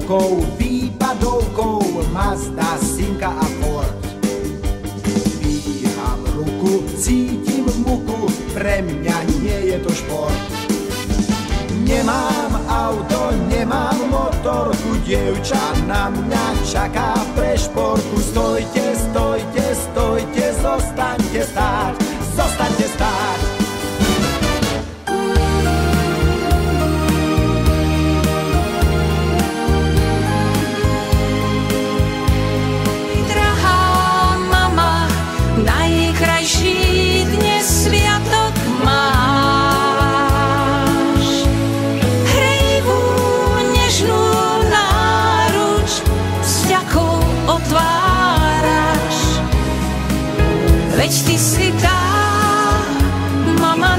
výpadovkou, výpadovkou Mazda, Simca a Ford. Dvíham ruku, cítim muku, pre mňa nie je to šport. Nemám auto, nemám motorku, dievča na mňa čaká pre športku. Stojte, stojte, stojte, zostaňte stáť, zostaňte stáť. Drahá mama, najkrajší dnes sviatok máš. Hrejivú nežnú náruč s vďakou otváraš. Veď ty si tá mama